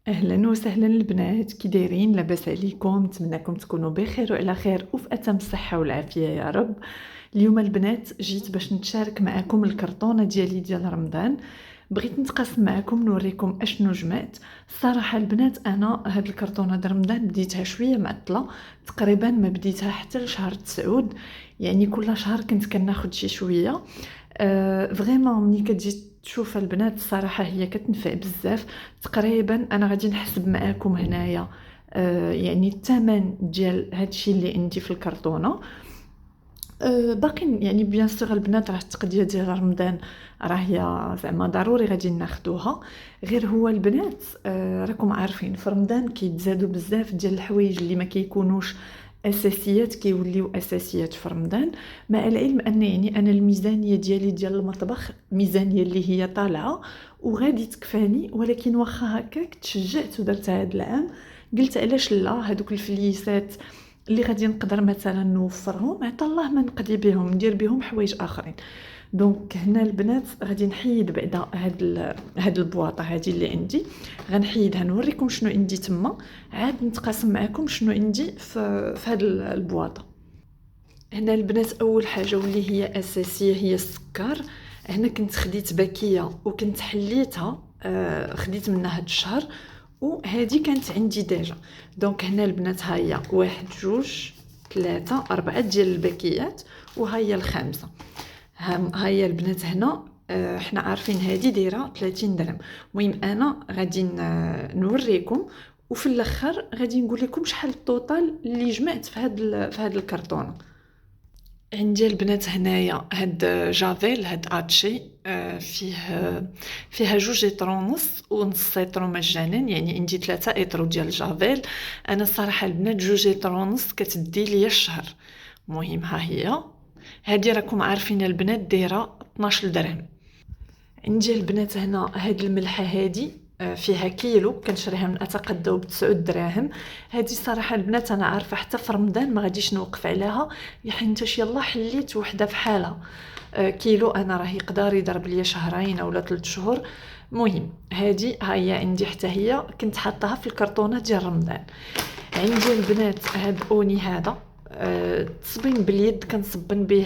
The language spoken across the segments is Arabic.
أهلا وسهلا البنات، كي دايرين؟ لاباس عليكم؟ نتمنىكم تكونوا بخير وعلى خير وفي أتم الصحة والعافية يا رب. اليوم البنات جيت باش نتشارك معكم الكرتونة ديالي ديال رمضان. بغيت نتقاسم معكم نوريكم اشنو جمعت. الصراحة البنات أنا هاد الكرتونة د رمضان بديتها شوية معطلة، تقريبا ما بديتها حتى لشهر تسعود، يعني كل شهر كنت كناخد شي شوية. فريمون ملي كتجي تشوف البنات الصراحة هي كتنفع بزاف. تقريبا انا غادي نحسب معاكم هنايا يعني الثمن ديال هادشي اللي عندي في الكرتونه. باقي يعني بيان سور البنات راه التقديه ديال رمضان راهي زعما ضروري غادي ناخدوها. غير هو البنات راكم عارفين في رمضان كيتزادوا بزاف ديال الحوايج اللي ما كيكونوش اساسيات كيوليو اساسيات في رمضان. مع العلم ان يعني انا الميزانيه ديالي ديال المطبخ ميزانيه اللي هي طالعه وغادي تكفاني، ولكن واخا هكاك تشجعت ودرت هذا العام. قلت علاش لا، هذوك الفليسات اللي غادي نقدر مثلا نوفرهم عطا الله ما نقضي بهم ندير بهم حوايج اخرين. دونك هنا البنات غادي نحيد بعدا هاد البواطه هادي اللي عندي، غنحيدها نوريكم شنو عندي تما، عاد نتقاسم معكم شنو عندي في هاد البواطه. هنا البنات اول حاجه واللي هي اساسيه هي السكر. هنا كنت خديت باكيه وكنت حليتها، خديت منها هاد الشهر وهذه كانت عندي ديجا. دونك هنا البنات هيا واحد جوج ثلاثة أربعة ديال الباكيات وهيا الخامسة. هيا البنات هنا حنا عارفين هذه دايره 30 درهم. المهم انا غادي نوريكم وفي الاخر غادي نقول لكم شحال الطوطال اللي جمعت في هاد الكرتونه. عندي البنات هنايا هاد جافيل هاد اتشي، فيها جوج ايطرو ونص ونص ايطرو مجانا، يعني عندي 3 ايطرو ديال جافيل. انا الصراحه البنات جوج ايطرو ونص كتدي ليا الشهر. مهم ها هي هادي راكم عارفين البنات دايره 12 درهم. عندي البنات هنا هاد الملحه هادي فيها كيلو كنشريها من اتقداو ب9 دراهم. هذه صراحه البنات انا عارفه حتى في رمضان ما غاديش نوقف عليها، حيت يلا حليت وحده في حالها. كيلو انا راه يقدر يضرب ليا شهرين اولا 3 شهور. مهم هذه هي عندي حتى هي كنت حاطاها في الكرتونه ديال رمضان. عندي البنات هاد اوني هذا تصبين باليد كنصبن به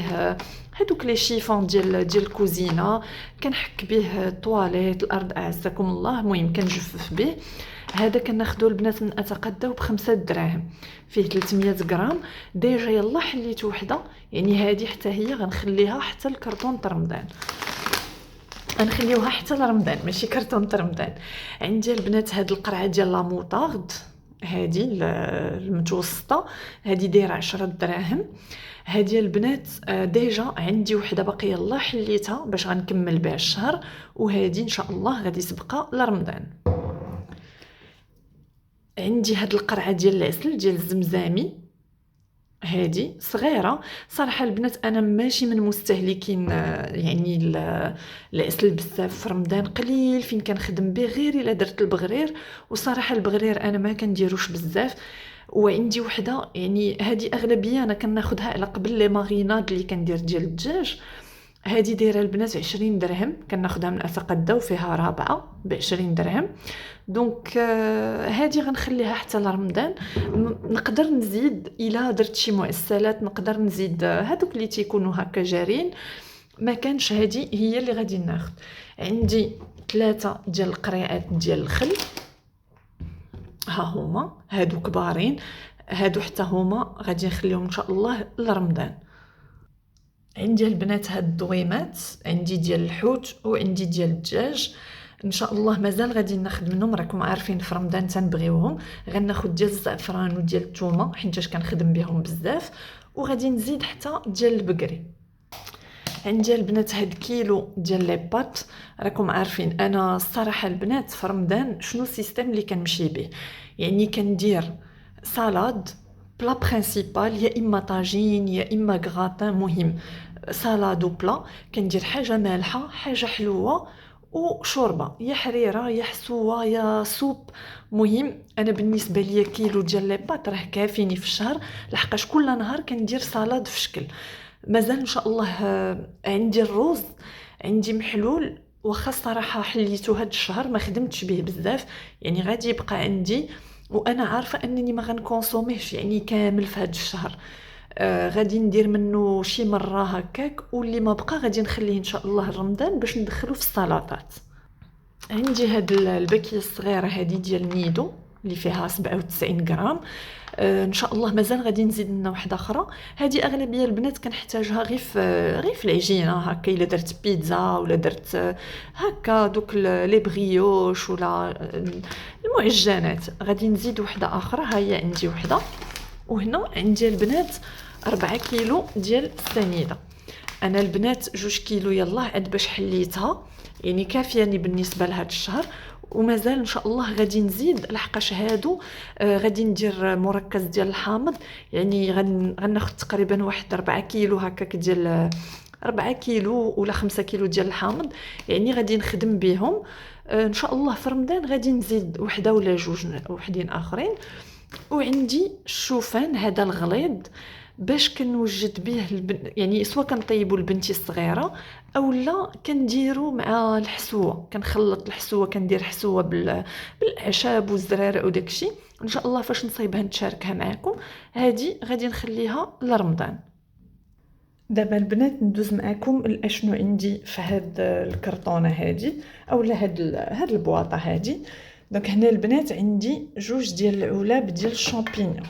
هادوك لي شيفون ديال الكوزينه، كنحك به الطواليت الارض اعزكم الله. المهم كنجفف به. هذا كناخذوا البنات من اتقداو ب5 دراهم، فيه 300 غرام. ديجا يلا حليت وحده، يعني هذه حتى هي غنخليها حتى الكرتون رمضان، غنخليوها حتى لرمضان ماشي كرتون رمضان. عندي البنات هاد القرعه ديال لا موطارد هادي المتوسطه، هادي دايره 10 دراهم. هادي البنات ديجا عندي وحده باقيه يلا حليتها باش غنكمل بها الشهر، وهادي ان شاء الله غادي تبقى لرمضان. عندي هاد القرعه ديال العسل ديال الزمزامي، هادي صغيره. صراحه البنات انا ماشي من مستهلكين يعني العسل بزاف في رمضان، قليل فين كنخدم به غير الا درت البغرير. وصراحه البغرير انا ما كنديروش بزاف. وعندي وحده يعني هذه اغلبيه انا كناخذها على قبل لي ماريناد اللي كندير ديال الدجاج. هذه دايره البنات 20 درهم، كناخذها من اتقدا وفيها رابعه ب20 درهم. دونك هذه غنخليها حتى لرمضان. نقدر نزيد الا درت شي معسلات، نقدر نزيد هذوك اللي تيكونوا هكا جارين. ما كانش هذه هي اللي غادي ناخذ. عندي 3 ديال القريعات ديال الخل، ها هما هادو كبارين. هادو حتى هما غادي نخليهم ان شاء الله لرمضان. عندي البنات هاد الدويمات، عندي ديال الحوت وعندي ديال الدجاج. ان شاء الله مازال غادي ناخذ منهم، راكم عارفين في رمضان تنبغيوهم. غناخذ ديال الزعفران وديال الثومه حيتاش كنخدم بهم بزاف، وغادي نزيد حتى ديال البقري. عندي البنات هاد كيلو ديال لي بات. راكم عارفين انا الصراحه البنات في رمضان شنو السيستم اللي كنمشي به، يعني كندير سالاد بلا برينسيپال، يا اما طاجين يا اما غراتان. مهم سالاد وبلا كندير حاجه مالحه حاجه حلوه وشوربه، يا حريره يا حسوه يا سوب. مهم انا بالنسبه ليا كيلو ديال لي بات راه كافيني في الشهر، لحقاش كل نهار كندير سالاد في شكل. مازال ان شاء الله عندي الرز، عندي محلول، واخا الصراحه حليته هاد الشهر ما خدمتش به بزاف، يعني غادي يبقى عندي، وانا عارفه انني ما غنكونسوميهش يعني كامل في هاد الشهر. غادي ندير منه شي مره هكاك، واللي ما بقى غادي نخليه ان شاء الله رمضان باش ندخلو في السلطات. عندي هاد الباكيه الصغيره هادي ديال نيدو اللي فيها 97 غرام. ان شاء الله مازال غادي نزيد لنا وحده اخرى. هذه اغلبيه البنات كنحتاجها غير في العجينه هكا، الا درت بيتزا ولا درت هكا دوك لي بريوش ولا المعجنات. غادي نزيد وحده اخرى، ها هي عندي وحده. وهنا عندي البنات 4 كيلو ديال السنيده. انا البنات 2 كيلو يلاه عاد باش حليتها، يعني كافياني بالنسبه لهذا الشهر. ومازال ان شاء الله غادي نزيد، لحقاش هادو غادي ندير مركز ديال الحامض، يعني غناخذ تقريبا واحد 4 كيلو هكاك ديال 4 كيلو ولا 5 كيلو ديال الحامض، يعني غادي نخدم بهم. ان شاء الله في رمضان غادي نزيد وحده ولا جوج وحدين اخرين. وعندي الشوفان هذا الغليظ باش كنوجد به يعني سواء كنطيبوا لبنتي الصغيره او لا كنديروا مع الحسوه، كنخلط الحسوه، كندير حسوه بالاعشاب والزراره وداكشي. ان شاء الله فاش نصايبها نتشاركها معكم. هذه غادي نخليها لرمضان. دابا البنات ندوز معكم الاشنو عندي في هاد الكرطونه هذه اولا هاد البواطه هذه. دونك هنا البنات عندي 2 ديال العلاب ديال الشامبينيون.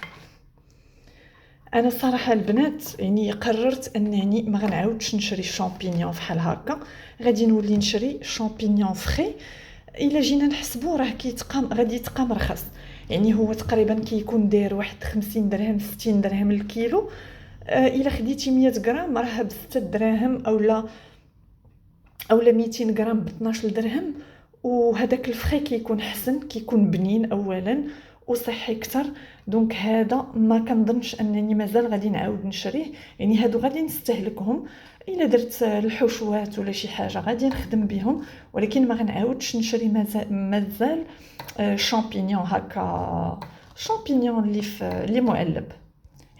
انا الصراحه البنات يعني قررت انني ما غنعاودش نشري الشامبينيون فحال هكا، غادي نولي نشري شامبينيون فري. الا جينا نحسبو راه غادي يتقام رخص، يعني هو تقريبا كيكون داير واحد 50 درهم 60 درهم الكيلو. الا خديتي 100 غرام راه ب 6 دراهم اولا 200 غرام ب 12 درهم. وهذاك الفخي كيكون حسن، كيكون بنين اولا وصحي اكثر. دونك هذا ما كنظنش انني مازال غادي نعاود نشريه، يعني هادو غادي نستهلكهم الا درت الحشوات ولا شي حاجه غادي نخدم بهم، ولكن ما غنعاودش نشري مازال شامبينيون هكا، شامبينيون اللي معلب.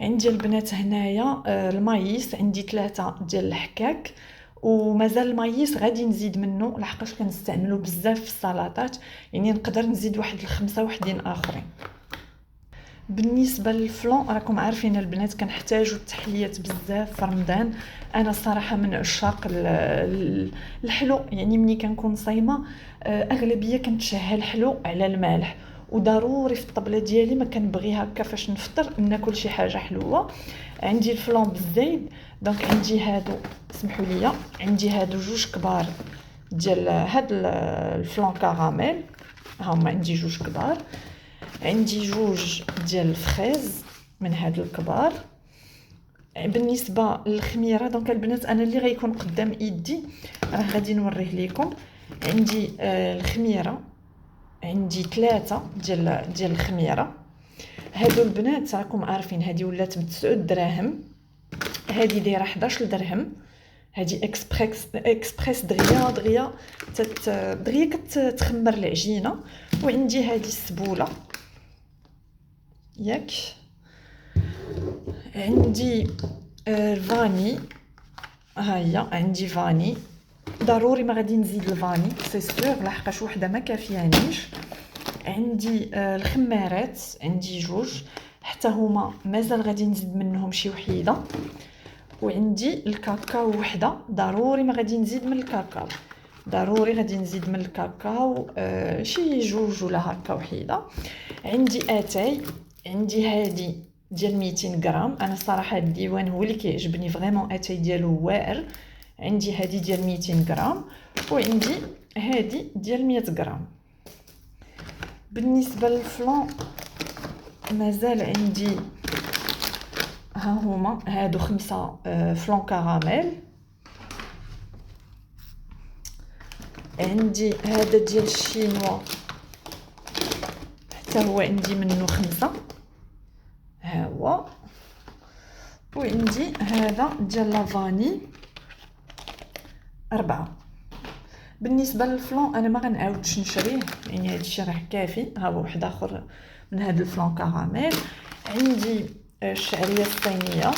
عندي البنات هنايا المايس، عندي 3 ديال الحكاك. ومازال المايس غادي نزيد منه لحقاش كنستعملو بزاف في السلطات، يعني نقدر نزيد واحد 5 وحدين اخرين. بالنسبه للفلون راكم عارفين البنات كنحتاجو التحليات بزاف في رمضان. انا الصراحه من عشاق الحلو، يعني ملي كنكون صايمه اغلبيه كنتشهى الحلو على المالح، وضروري في الطبله ديالي ما كنبغي هكا فاش نفطر ناكل شي حاجه حلوه. عندي الفلون بالزيت، دونك عندي هادو، سمحوا لي، عندي هادو 2 كبار ديال هاد الفلون كراميل، هما عندي 2 كبار. عندي 2 ديال الفريز من هاد الكبار. بالنسبه للخميره دونك البنات انا اللي غيكون قدام ايدي راه غادي نوريه لكم. عندي الخميره، عندي 3 ديال الخميره. هادو البنات راكم عارفين هذه ولات ب 9 دراهم، هذه دايره 11 درهم. هذه اكسبريس دغيا كتخمر العجينه. وعندي هذه السبوله ياك. عندي الفاني، ها هي عندي فاني، ضروري ما غادي نزيد الفاني سي سور لحقاش وحده ما كافيانيش. عندي الخمارات، عندي 2 حتى هما مازال غادي نزيد منهم شي وحيده. وعندي الكاكاو وحده، ضروري ما غادي نزيد من الكاكاو، ضروري غادي نزيد من الكاكاو شي 2 ولا هكا وحيده. عندي اتاي، عندي هذه ديال 200 غرام. انا الصراحه الديوان هو اللي كيعجبني فريمون، اتاي ديالو واعر. عندي هذه ديال 200 غرام، وعندي هذه ديال 100 غرام. بالنسبه للفلون مازال عندي ها هما هادو 5 فلون كراميل. عندي هذا ديال الشينوا حتى هو عندي منه 5، ها هو. وعندي هذا ديال لافاني 4. بالنسبه للفلون انا ما غنعاودش نشريه، يعني هذا الشيء راه كافي. ها هو واحد اخر من هذا الفلون كراميل. عندي الشعريه الصينيه،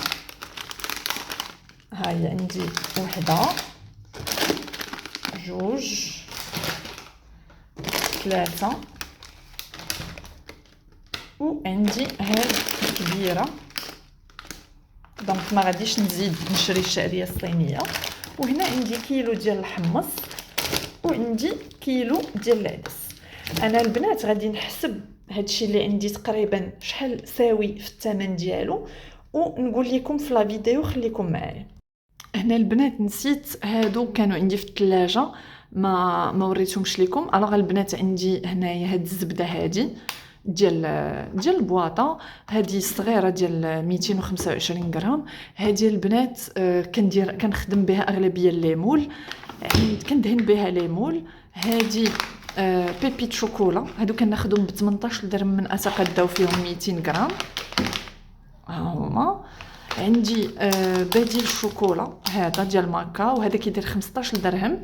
ها هي عندي وحده 2 جوج 3 وعندي هاد كبيره. دونك ما غاديش نزيد نشري الشعريه الصينيه. وهنا عندي كيلو ديال الحمص وعندي كيلو ديال العدس. انا البنات غادي نحسب هادشي اللي عندي تقريبا شحال ساوي في الثمن ديالو ونقول لكم في لا فيديو. خليكم معايا. هنا البنات نسيت هادو كانوا عندي في الثلاجه ما وريتهمش لكم. الوغ البنات عندي هنايا هاد الزبده هادي ديال البواطه هذه الصغيره ديال 225 غرام. هذه البنات كنخدم بها اغلبيه الليمول، يعني كندهن بها ليمول. هذه بيبيت شوكولا، هادو كناخذهم ب 18 درهم من اعتقد داو فيهم 200 غرام. ها هما. عندي بديل الشوكولا هذا ديال ماكا وهذا كيدير 15 درهم.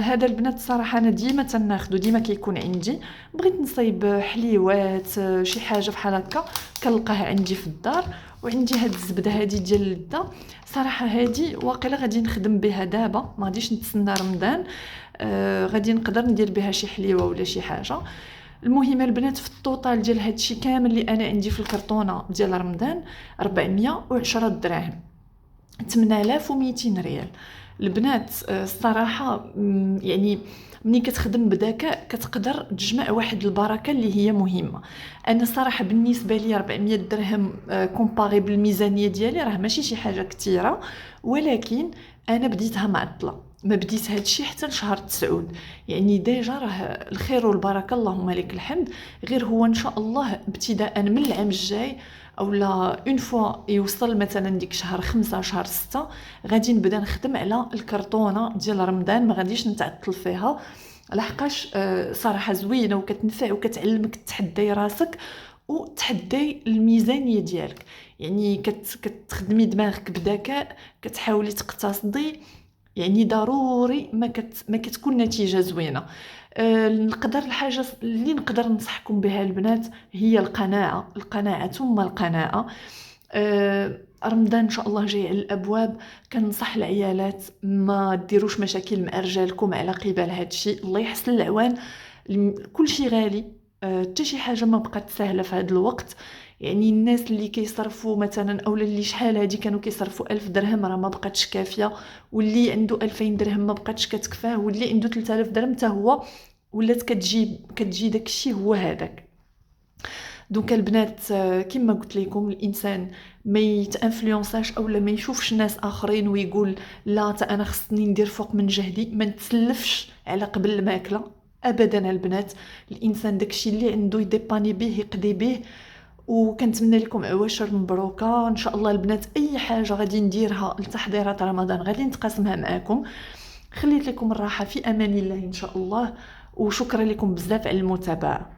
هذا البنات الصراحه انا ديما تناخذو، ديما كيكون عندي. بغيت نصايب حليوات شي حاجه بحال هكا كنلقاه عندي في الدار. وعندي هاد الزبده هذه ديال اللذه، صراحه هذه واقيلا غادي نخدم بها دابا، ما غاديش نتسنى رمضان. غادي نقدر ندير بها شي حليوه ولا شي حاجه. المهم البنات في الطوطال ديال هادشي كامل اللي انا عندي في الكرتونه ديال رمضان 410 دراهم، 8200 ريال. البنات الصراحه يعني ملي كتخدم بذكاء كتقدر تجمع واحد البركه اللي هي مهمه. انا الصراحه بالنسبه لي 400 درهم كومباري بالميزانيه ديالي راه ماشي شي حاجه كثيره، ولكن انا بديتها معطله، ما بديت هادشي حتى لشهر 9. يعني ديجا راه الخير والبركه اللهم لك الحمد. غير هو ان شاء الله ابتداء من العام الجاي اولا اون فوا يوصل مثلا ديك شهر 5 شهر 6 غادي نبدا نخدم على الكرتونه ديال رمضان، ما غاديش نتعطل فيها لحقاش صراحه زوينه وكتنفع وكتعلمك تحدي راسك وتحدي الميزانيه ديالك. يعني كتخدمي دماغك بذكاء، كتحاولي تقتصدي، يعني ضروري ما كتكون نتيجه زوينه. نقدر الحاجه اللي نقدر ننصحكم بها البنات هي القناعه ثم القناعه. رمضان ان شاء الله جاي على الابواب. كنصح العيالات ما ديروش مشاكل مع رجالكم على قبال هادشي. الله يحسن العوان، كل شيء غالي، حتى شي حاجه ما بقات سهله في هذا الوقت. يعني الناس اللي كيصرفوا مثلا اولا اللي شحال هادي كانوا كيصرفوا 1000 درهم راه ما بقاتش كافيه، واللي عنده 2000 درهم ما بقاتش كتكفاه، واللي عنده 3000 درهم حتى هو ولات كتجي داكشي هو هذاك. دونك البنات كما قلت لكم الانسان ما يتانفلونساش اولا ما يشوفش ناس اخرين ويقول لا تا انا خصني ندير فوق من جهدي، ما نتسلفش على قبل الماكله ابدا. البنات الانسان داكشي اللي عنده يديباني به يقضي به. وكنتمنى لكم عواشر مبروكه ان شاء الله البنات. اي حاجه غادي نديرها لتحضيرات رمضان غادي نتقاسمها معكم. خليت لكم الراحه في امان الله ان شاء الله، وشكرا لكم بزاف على المتابعه.